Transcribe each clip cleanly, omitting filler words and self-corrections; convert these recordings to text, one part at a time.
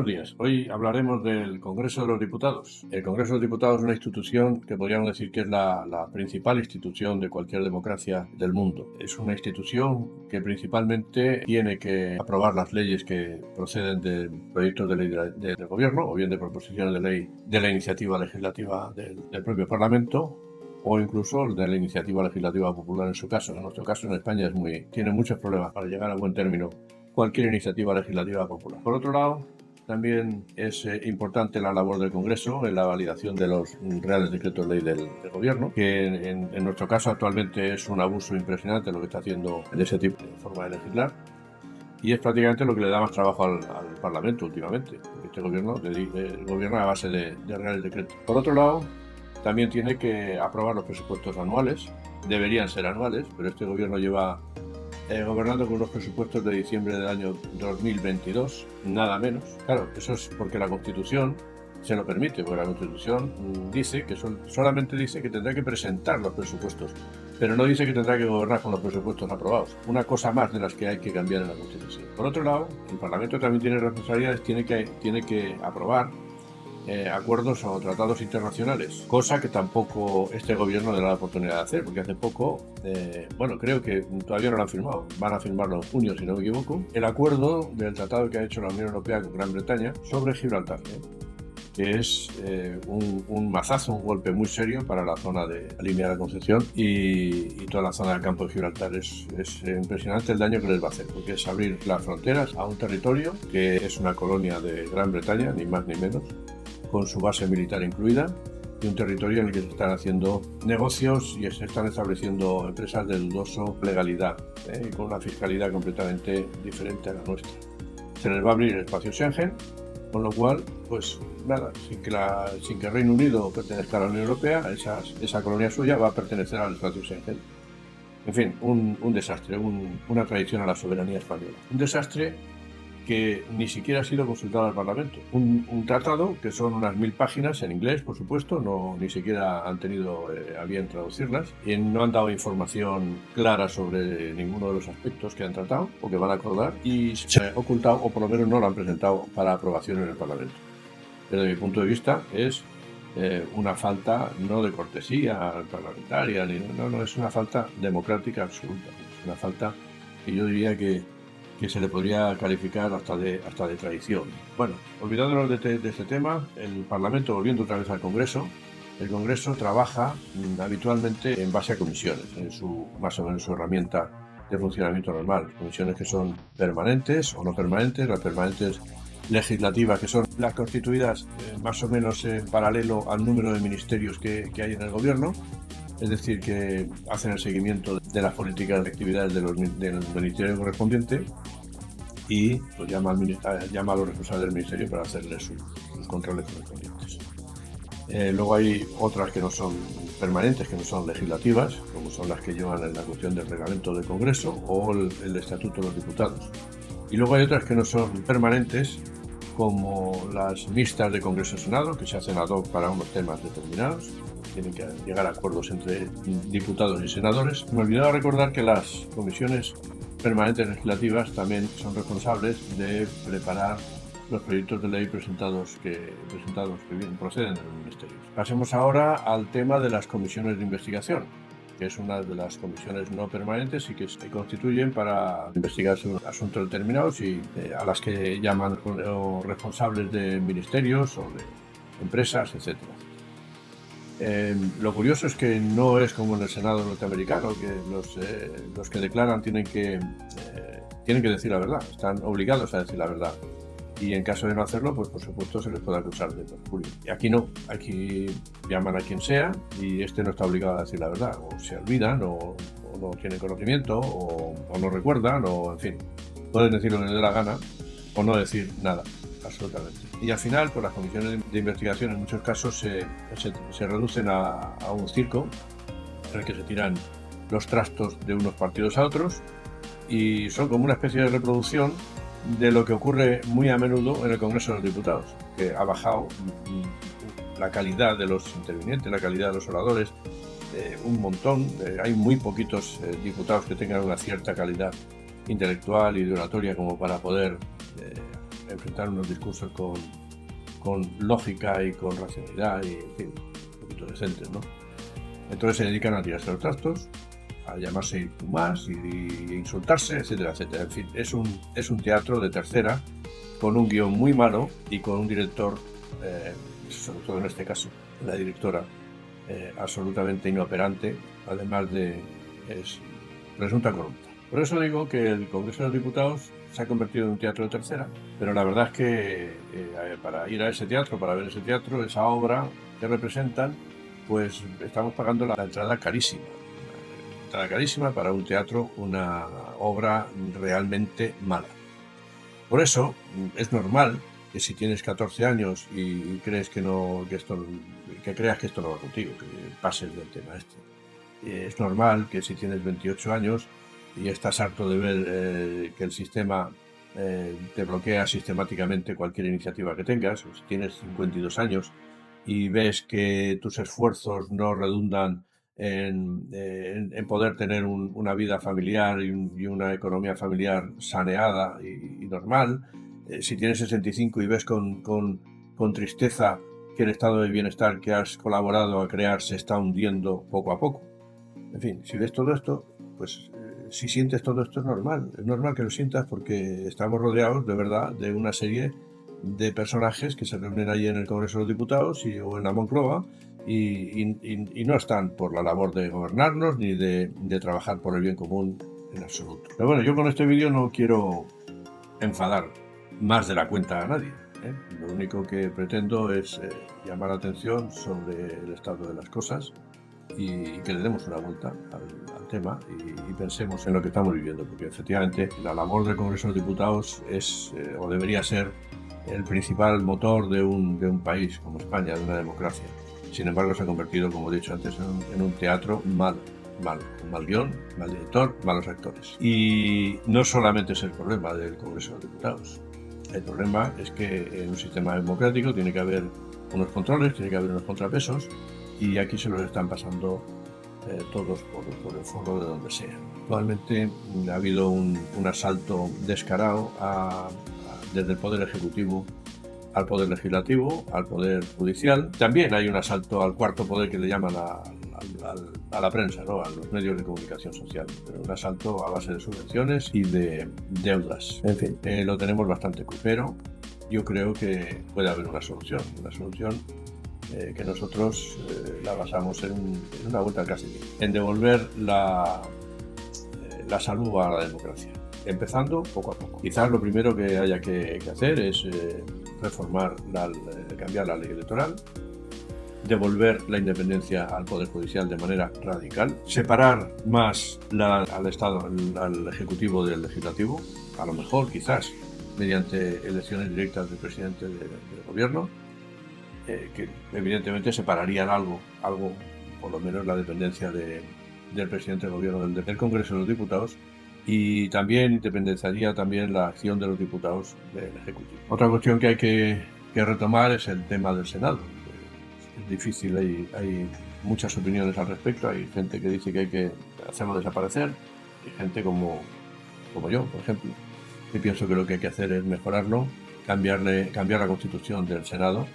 Buenos días. Hoy hablaremos del Congreso de los Diputados. El Congreso de los Diputados es una institución que podríamos decir que es la principal institución de cualquier democracia del mundo. Es una institución que principalmente tiene que aprobar las leyes que proceden de proyectos de ley del gobierno o bien de proposiciones de ley de la iniciativa legislativa del propio Parlamento, o incluso de la iniciativa legislativa popular en su caso. En nuestro caso, en España, tiene muchos problemas para llegar a buen término cualquier iniciativa legislativa popular. Por otro lado, también es importante la labor del Congreso en la validación de los reales decretos de ley del Gobierno, que en nuestro caso actualmente es un abuso impresionante lo que está haciendo en ese tipo de forma de legislar, y es prácticamente lo que le da más trabajo al Parlamento últimamente, porque este Gobierno gobierna a base de reales decretos. Por otro lado, también tiene que aprobar los presupuestos anuales, deberían ser anuales, pero este Gobierno lleva gobernando con unos presupuestos de diciembre del año 2022, nada menos. Claro, eso es porque la Constitución se lo permite, porque la Constitución dice que solamente dice que tendrá que presentar los presupuestos, pero no dice que tendrá que gobernar con los presupuestos aprobados. Una cosa más de las que hay que cambiar en la Constitución. Por otro lado, el Parlamento también tiene responsabilidades, tiene que aprobar acuerdos o tratados internacionales, cosa que tampoco este gobierno le da la oportunidad de hacer, porque hace poco, creo que todavía no lo han firmado, van a firmarlo en junio si no me equivoco, el acuerdo del tratado que ha hecho la Unión Europea con Gran Bretaña sobre Gibraltar, que es un mazazo, un golpe muy serio para la zona de la línea de la Concepción y toda la zona del campo de Gibraltar. Es impresionante el daño que les va a hacer, porque es abrir las fronteras a un territorio que es una colonia de Gran Bretaña, ni más ni menos, con su base militar incluida, y un territorio en el que se están haciendo negocios y se están estableciendo empresas de dudosa legalidad, y con una fiscalidad completamente diferente a la nuestra. Se les va a abrir el espacio Schengen, con lo cual, pues nada, sin que Reino Unido pertenezca a la Unión Europea, esa colonia suya va a pertenecer al espacio Schengen. En fin, un desastre, una traición a la soberanía española. Un desastre que ni siquiera ha sido consultado al Parlamento. Un tratado que son unas 1000 páginas en inglés, por supuesto, ni siquiera han tenido a bien traducirlas, y no han dado información clara sobre ninguno de los aspectos que han tratado o que van a acordar, y se ha ocultado, o por lo menos no lo han presentado para aprobación en el Parlamento. Desde mi punto de vista es una falta no de cortesía parlamentaria, no, es una falta democrática absoluta. Es una falta que yo diría que se le podría calificar hasta de traición. Bueno, olvidándonos de este tema, el Parlamento, volviendo otra vez al Congreso, el Congreso trabaja habitualmente en base a comisiones, más o menos su herramienta de funcionamiento normal. Comisiones que son permanentes o no permanentes, las permanentes legislativas, que son las constituidas más o menos en paralelo al número de ministerios que hay en el Gobierno, es decir, que hacen el seguimiento de las políticas de actividades del ministerio correspondiente y pues llama a los responsables del ministerio para hacerles sus controles correspondientes. Luego hay otras que no son permanentes, que no son legislativas, como son las que llevan en la cuestión del reglamento del Congreso o el Estatuto de los Diputados. Y luego hay otras que no son permanentes, como las mixtas de Congreso y Senado, que se hacen ad hoc para unos temas determinados. Tienen que llegar a acuerdos entre diputados y senadores. Me olvidaba recordar que las comisiones permanentes legislativas también son responsables de preparar los proyectos de ley presentados que proceden de los ministerios. Pasemos ahora al tema de las comisiones de investigación, que es una de las comisiones no permanentes y que se constituyen para investigar sobre asuntos determinados y a las que llaman responsables de ministerios o de empresas, etc. Lo curioso es que no es como en el Senado norteamericano, que los que declaran tienen que decir la verdad, están obligados a decir la verdad. Y en caso de no hacerlo, pues por supuesto se les puede acusar de perjurio. Y aquí no, aquí llaman a quien sea y no está obligado a decir la verdad. O se olvidan, o no tienen conocimiento, o no recuerdan, o en fin. Pueden decir lo que les dé la gana o no decir nada, absolutamente. Y al final, pues las comisiones de investigación en muchos casos se reducen a un circo en el que se tiran los trastos de unos partidos a otros y son como una especie de reproducción de lo que ocurre muy a menudo en el Congreso de los Diputados, que ha bajado la calidad de los intervinientes, la calidad de los oradores, un montón. Hay muy poquitos diputados que tengan una cierta calidad intelectual y de oratoria como para poder enfrentar unos discursos con lógica y con racionalidad y, en fin, un poquito decentes, ¿no? Entonces se dedican a tirarse los trastos, a llamarse más y insultarse, etcétera, etcétera. En fin, es un teatro de tercera con un guión muy malo y con un director, sobre todo en este caso, la directora, absolutamente inoperante, además de resulta corrupta. Por eso digo que el Congreso de los Diputados se ha convertido en un teatro de tercera, pero la verdad es que para ir a ese teatro, para ver ese teatro, esa obra que representan, pues estamos pagando la entrada carísima. Una entrada carísima para un teatro, una obra realmente mala. Por eso es normal que si tienes 14 años y crees que creas que esto no va contigo, que pases del tema este. Es normal que si tienes 28 años y estás harto de ver que el sistema te bloquea sistemáticamente cualquier iniciativa que tengas, o si tienes 52 años y ves que tus esfuerzos no redundan en poder tener una vida familiar y una economía familiar saneada y normal, si tienes 65 y ves con tristeza que el estado de bienestar que has colaborado a crear se está hundiendo poco a poco. En fin, si ves todo esto, pues si sientes todo esto es normal que lo sientas porque estamos rodeados de verdad de una serie de personajes que se reúnen allí en el Congreso de los Diputados o en la Moncloa y no están por la labor de gobernarnos ni de trabajar por el bien común en absoluto. Pero bueno, yo con este vídeo no quiero enfadar más de la cuenta a nadie. Lo único que pretendo es llamar la atención sobre el estado de las cosas y que le demos una vuelta al tema y pensemos en lo que estamos viviendo, porque efectivamente la labor del Congreso de los Diputados es o debería ser el principal motor de un país como España, de una democracia. Sin embargo, se ha convertido, como he dicho antes, en un teatro malo, con mal guión, mal director, malos actores. Y no solamente es el problema del Congreso de los Diputados. El problema es que en un sistema democrático tiene que haber unos controles, tiene que haber unos contrapesos, y aquí se los están pasando todos por el foro de donde sea. Actualmente ha habido un asalto descarado desde el Poder Ejecutivo al Poder Legislativo, al Poder Judicial. También hay un asalto al cuarto poder que le llaman a la prensa, ¿no? A los medios de comunicación social. Pero un asalto a base de subvenciones y de deudas. En fin, lo tenemos bastante crudo. Pero yo creo que puede haber una solución que nosotros la basamos en una vuelta al castellano, en devolver la salud a la democracia, empezando poco a poco. Quizás lo primero que haya que hacer es cambiar la ley electoral, devolver la independencia al Poder Judicial de manera radical, separar más al Estado, al Ejecutivo del Legislativo, a lo mejor quizás mediante elecciones directas del presidente del gobierno, que evidentemente separarían algo, por lo menos la dependencia del presidente del gobierno del Congreso de los Diputados, y también independizaría también la acción de los diputados del Ejecutivo. Otra cuestión que hay que retomar es el tema del Senado. Es difícil, hay muchas opiniones al respecto, hay gente que dice que hay que hacerlo desaparecer, y gente como yo, por ejemplo, que pienso que lo que hay que hacer es mejorarlo, cambiar la constitución del Senado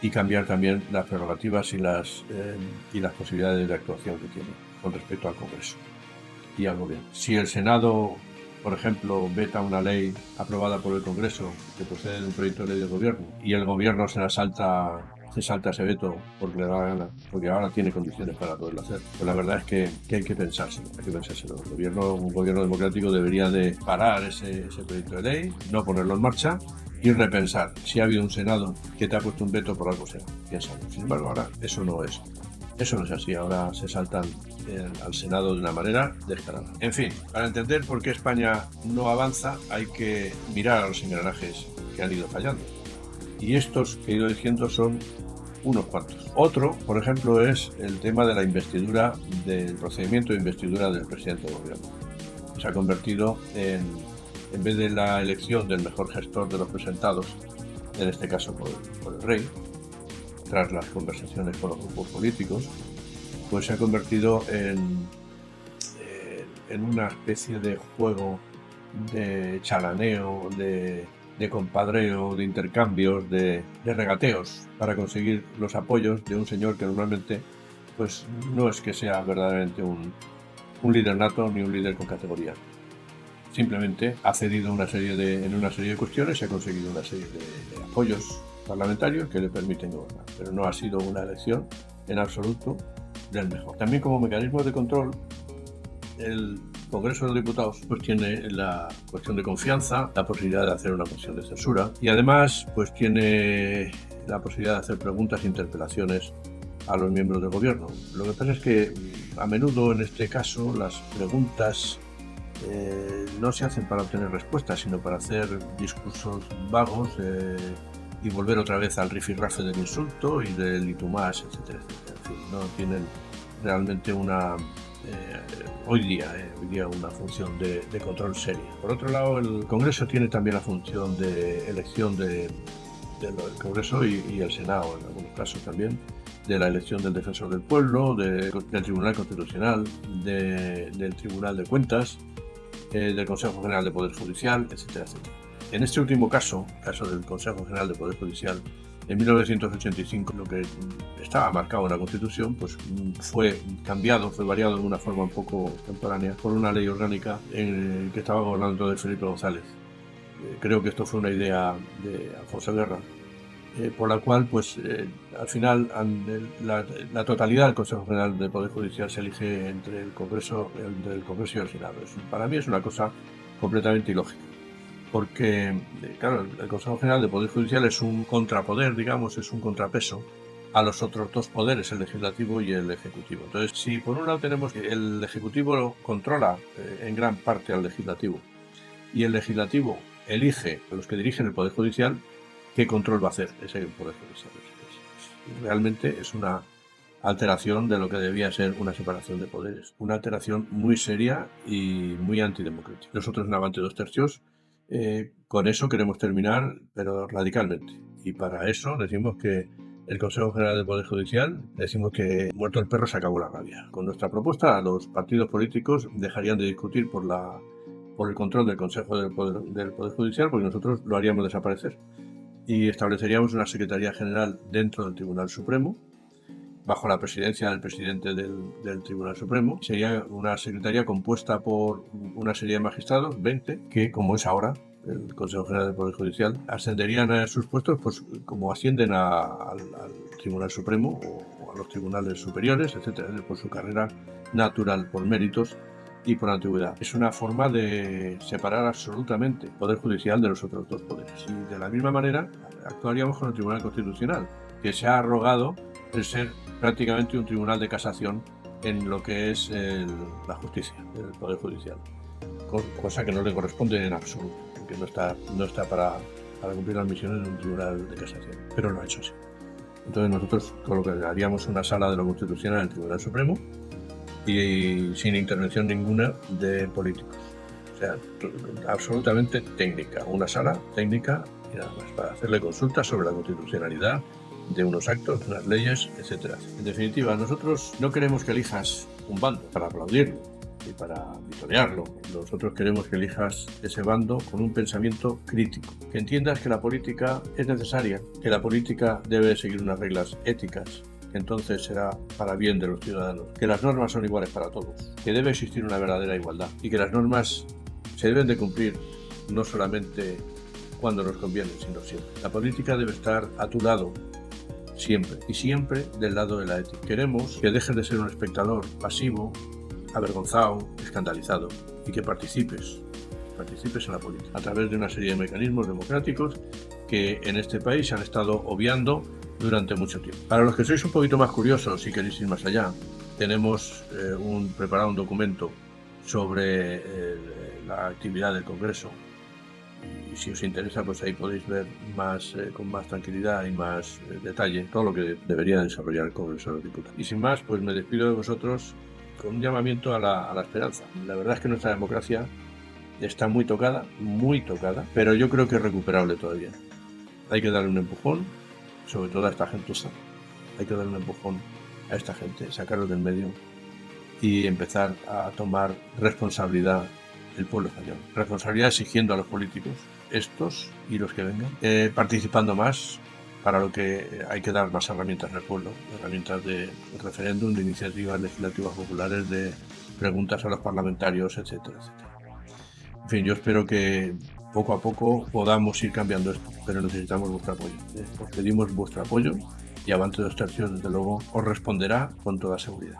y cambiar también las prerrogativas y las posibilidades de actuación que tiene con respecto al Congreso y al Gobierno. Si el Senado, por ejemplo, veta una ley aprobada por el Congreso que procede de un proyecto de ley del Gobierno y el Gobierno se salta ese veto porque le da la gana, porque ahora tiene condiciones para poderlo hacer, pues la verdad es que hay que pensárselo. Un gobierno democrático debería de parar ese proyecto de ley, no ponerlo en marcha y repensar. Si ha habido un Senado que te ha puesto un veto, por algo será. Piénsalo. Sin embargo, ahora eso no es así. Ahora se saltan al Senado de una manera descarada. En fin, para entender por qué España no avanza hay que mirar a los engranajes que han ido fallando. Y estos que he ido diciendo son unos cuantos. Otro, por ejemplo, es el tema de la investidura, del procedimiento de investidura del presidente del gobierno. Se ha convertido en vez de la elección del mejor gestor de los presentados, en este caso por el rey, tras las conversaciones con los grupos políticos, pues se ha convertido en una especie de juego de chalaneo, de de compadreo, de intercambios, de regateos para conseguir los apoyos de un señor que normalmente pues no es que sea verdaderamente un líder nato ni un líder con categoría. Simplemente ha cedido en una serie de cuestiones y ha conseguido una serie de apoyos parlamentarios que le permiten gobernar, pero no ha sido una elección en absoluto del mejor. También como mecanismo de control, el Congreso de los Diputados pues tiene la cuestión de confianza, la posibilidad de hacer una moción de censura y además pues tiene la posibilidad de hacer preguntas e interpelaciones a los miembros del gobierno. Lo que pasa es que a menudo en este caso las preguntas no se hacen para obtener respuestas, sino para hacer discursos vagos y volver otra vez al rifirrafe del insulto y del y tú más, etcétera, etcétera. En fin, no tienen realmente hoy día una función de control seria. Por otro lado, el Congreso tiene también la función de elección del Congreso y el Senado, en algunos casos también, de la elección del Defensor del Pueblo, del Tribunal Constitucional, del Tribunal de Cuentas, del Consejo General de Poder Judicial, etcétera, etcétera. En este último caso del Consejo General de Poder Judicial, en 1985 lo que estaba marcado en la Constitución pues fue cambiado, fue variado de una forma un poco contemporánea por una ley orgánica que estaba gobernando de Felipe González. Creo que esto fue una idea de Alfonso Guerra, por la cual pues al final la totalidad del Consejo General de Poder Judicial se elige entre el Congreso y el Senado. Para mí es una cosa completamente ilógica, porque claro, el Consejo General de Poder Judicial es un contrapoder, digamos, es un contrapeso a los otros dos poderes, el legislativo y el ejecutivo. Entonces, si por un lado tenemos que el ejecutivo controla en gran parte al legislativo y el legislativo elige a los que dirigen el Poder Judicial, ¿qué control va a hacer ese Poder Judicial? Realmente es una alteración de lo que debía ser una separación de poderes, una alteración muy seria y muy antidemocrática. Nosotros en Avante 2/3 con eso queremos terminar, pero radicalmente. Y para eso decimos que el Consejo General del Poder Judicial, decimos que muerto el perro se acabó la rabia. Con nuestra propuesta, los partidos políticos dejarían de discutir por el control del Consejo del Poder Judicial, porque nosotros lo haríamos desaparecer. Y estableceríamos una Secretaría General dentro del Tribunal Supremo, bajo la presidencia del presidente del Tribunal Supremo. Sería una secretaría compuesta por una serie de magistrados, 20, que como es ahora el Consejo General del Poder Judicial, ascenderían a sus puestos pues como ascienden al Tribunal Supremo o a los tribunales superiores, etcétera, por su carrera natural, por méritos y por antigüedad. Es una forma de separar absolutamente el Poder Judicial de los otros dos poderes. Y de la misma manera actuaríamos con el Tribunal Constitucional, que se ha arrogado el ser prácticamente un tribunal de casación en lo que es la justicia, el Poder Judicial, cosa que no le corresponde en absoluto, porque no está para cumplir las misiones de un tribunal de casación, pero lo ha hecho así. Entonces nosotros colocaríamos una sala de lo constitucional en el Tribunal Supremo y sin intervención ninguna de políticos, o sea, absolutamente técnica, una sala técnica y nada más para hacerle consultas sobre la constitucionalidad de unos actos, de unas leyes, etcétera. En definitiva, nosotros no queremos que elijas un bando para aplaudirlo y para vitorearlo. Nosotros queremos que elijas ese bando con un pensamiento crítico, que entiendas que la política es necesaria, que la política debe seguir unas reglas éticas, que entonces será para bien de los ciudadanos, que las normas son iguales para todos, que debe existir una verdadera igualdad y que las normas se deben de cumplir no solamente cuando nos conviene, sino siempre. La política debe estar a tu lado siempre, y siempre del lado de la ética. Queremos que dejes de ser un espectador pasivo, avergonzado, escandalizado, y que participes en la política, a través de una serie de mecanismos democráticos que en este país se han estado obviando durante mucho tiempo. Para los que sois un poquito más curiosos y queréis ir más allá, tenemos preparado un documento sobre la actividad del Congreso. Y si os interesa, pues ahí podéis ver con más tranquilidad y más detalle todo lo que debería desarrollar el Congreso de los Diputados. Y sin más, pues me despido de vosotros con un llamamiento a la esperanza. La verdad es que nuestra democracia está muy tocada, pero yo creo que es recuperable todavía. Hay que darle un empujón, sobre todo a esta gentuza. Hay que darle un empujón a esta gente, sacarlos del medio y empezar a tomar responsabilidad el pueblo español. Responsabilidad exigiendo a los políticos estos y los que vengan, participando más, para lo que hay que dar más herramientas al pueblo, herramientas de referéndum, de iniciativas legislativas populares, de preguntas a los parlamentarios, etcétera, etcétera. En fin, yo espero que poco a poco podamos ir cambiando esto, pero necesitamos vuestro apoyo. Os pedimos vuestro apoyo y Avante Dos Tercios, desde luego, os responderá con toda seguridad.